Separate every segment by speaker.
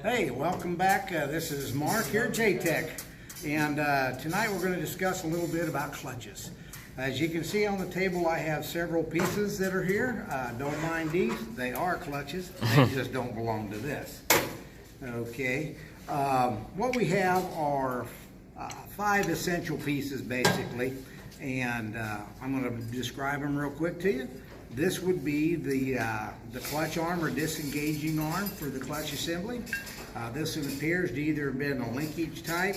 Speaker 1: Hey, welcome back. This is Mark here at J-Tech, and tonight we're going to discuss a little bit about clutches. As you can see on the table, I have several pieces that are here. Don't mind these; they are clutches. They just don't belong to this. Okay. What we have are 5 essential pieces, basically, and I'm going to describe them real quick to you. This would be the clutch arm or disengaging arm for the clutch assembly. This one appears to either have been a linkage type.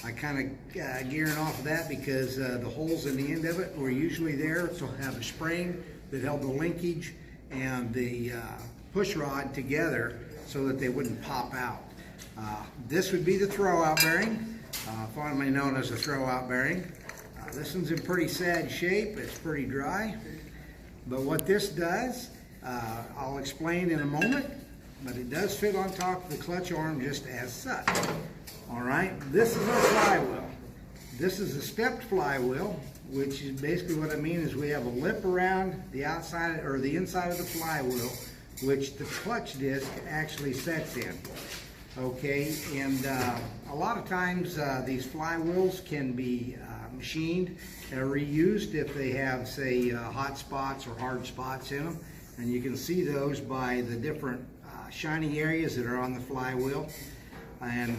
Speaker 1: I kind of gearing off of that because the holes in the end of it were usually there to have a spring that held the linkage and the push rod together so that they wouldn't pop out. This would be the throwout bearing, formerly known as a throwout bearing. This one's in pretty sad shape. It's pretty dry. But what this does, I'll explain in a moment, but it does fit on top of the clutch arm just as such. All right, this is our flywheel. This is a stepped flywheel, which is basically what I mean is we have a lip around the outside or the inside of the flywheel, which the clutch disc actually sets in. Okay, and a lot of times these flywheels can be machined and reused if they have, say, hot spots or hard spots in them, and you can see those by the different shiny areas that are on the flywheel, and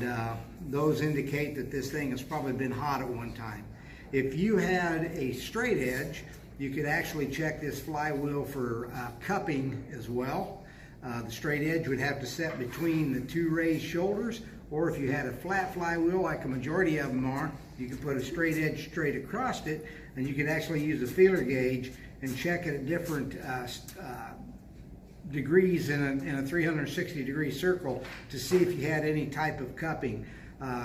Speaker 1: those indicate that this thing has probably been hot at one time. If you had a straight edge, you could actually check this flywheel for cupping as well. The straight edge would have to set between the 2 raised shoulders, or if you had a flat flywheel like a majority of them are, you could put a straight edge straight across it, and you could actually use a feeler gauge and check it at different degrees in a 360 degree circle to see if you had any type of cupping.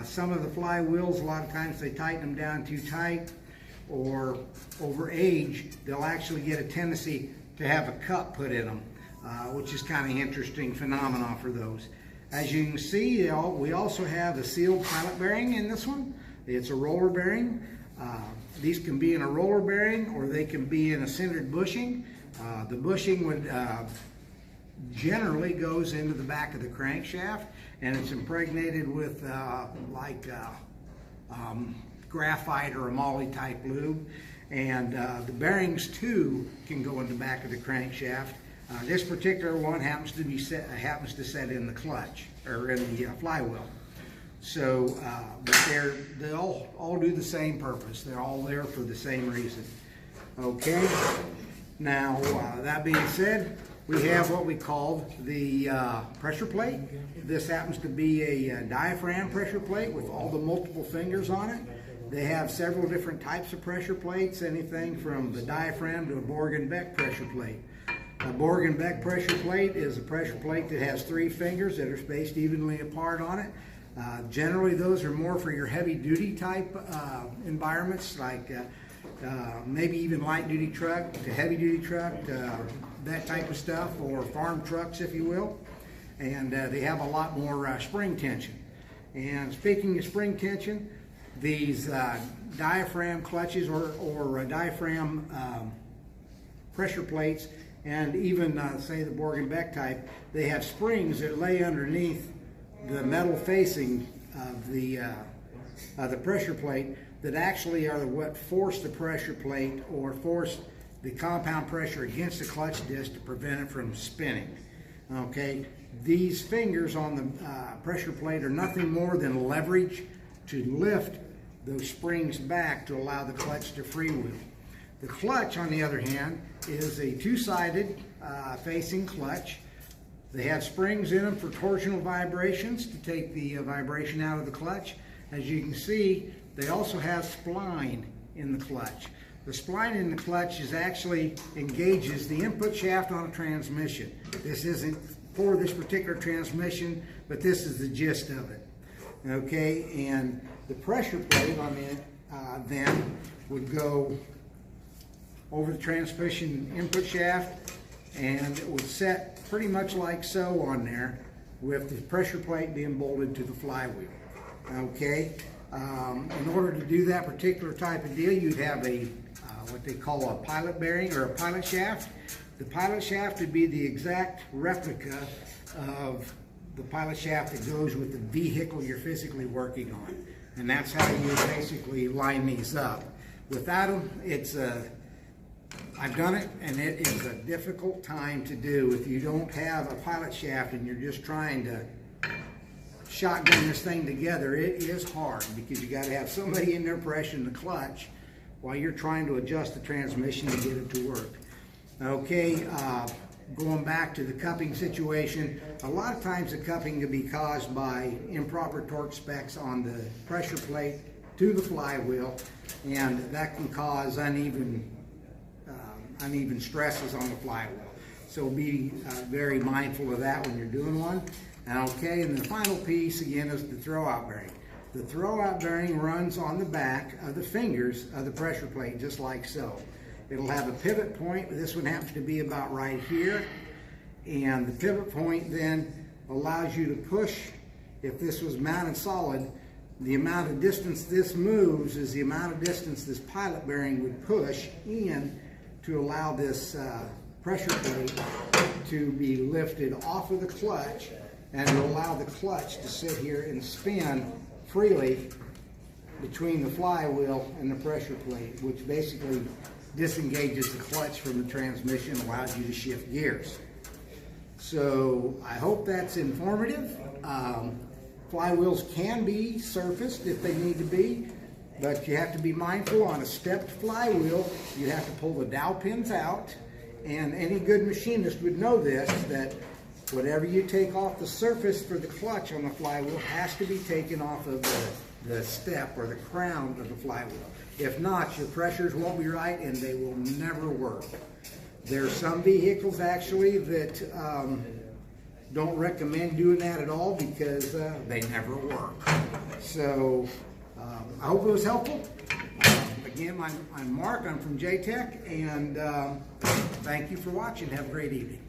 Speaker 1: Some of the flywheels, a lot of times they tighten them down too tight, or over age, they'll actually get a tendency to have a cup put in them, which is kind of interesting phenomenon for those. As you can see, we also have a sealed pilot bearing in this one. It's a roller bearing. These can be in a roller bearing or they can be in a centered bushing. The bushing would generally goes into the back of the crankshaft, and it's impregnated with graphite or a moly type lube. And the bearings too can go in the back of the crankshaft. This particular one happens to set in the clutch or in the flywheel. So, but they all do the same purpose. They're all there for the same reason. Okay. Now, that being said, we have what we call the pressure plate. This happens to be a diaphragm pressure plate with all the multiple fingers on it. They have several different types of pressure plates, anything from the diaphragm to a Borg and Beck pressure plate. A Borg and Beck pressure plate is a pressure plate that has 3 fingers that are spaced evenly apart on it. Generally, those are more for your heavy-duty type environments, like maybe even light-duty truck to heavy-duty truck, that type of stuff, or farm trucks, if you will. And they have a lot more spring tension. And speaking of spring tension, these diaphragm clutches or diaphragm pressure plates, and even say the Borg and Beck type, they have springs that lay underneath the metal facing of the pressure plate that actually are what force the pressure plate or force the compound pressure against the clutch disc to prevent it from spinning. Okay, these fingers on the pressure plate are nothing more than leverage to lift those springs back to allow the clutch to freewheel. The clutch, on the other hand, is a 2-sided facing clutch. They have springs in them for torsional vibrations to take the vibration out of the clutch. As you can see, they also have spline in the clutch. The spline in the clutch actually engages the input shaft on a transmission. This isn't for this particular transmission, but this is the gist of it. Okay, and the pressure plate on it then would go over the transmission input shaft, and it would set pretty much like so on there, with the pressure plate being bolted to the flywheel. Okay, in order to do that particular type of deal, you'd have a what they call a pilot bearing or a pilot shaft. The pilot shaft would be the exact replica of the pilot shaft that goes with the vehicle you're physically working on. And that's how you basically line these up. Without them, I've done it, and it is a difficult time to do. If you don't have a pilot shaft and you're just trying to shotgun this thing together, it is hard because you got to have somebody in there pressing the clutch while you're trying to adjust the transmission to get it to work. Okay, going back to the cupping situation, a lot of times the cupping can be caused by improper torque specs on the pressure plate to the flywheel, and that can cause uneven stresses on the flywheel. So be very mindful of that when you're doing one. Okay, and the final piece again is the throwout bearing. The throwout bearing runs on the back of the fingers of the pressure plate, just like so. It'll have a pivot point. This one happens to be about right here. And the pivot point then allows you to push. If this was mounted solid, the amount of distance this moves is the amount of distance this pilot bearing would push in to allow this pressure plate to be lifted off of the clutch and to allow the clutch to sit here and spin freely between the flywheel and the pressure plate, which basically disengages the clutch from the transmission, allows you to shift gears. So I hope that's informative. Flywheels can be surfaced if they need to be, but you have to be mindful on a stepped flywheel. You have to pull the dowel pins out, and any good machinist would know this, that whatever you take off the surface for the clutch on the flywheel has to be taken off of the step or the crown of the flywheel. If not, your pressures won't be right and they will never work. There are some vehicles actually that don't recommend doing that at all because they never work. So I hope it was helpful. Again, I'm Mark, I'm from JTech, and thank you for watching. Have a great evening.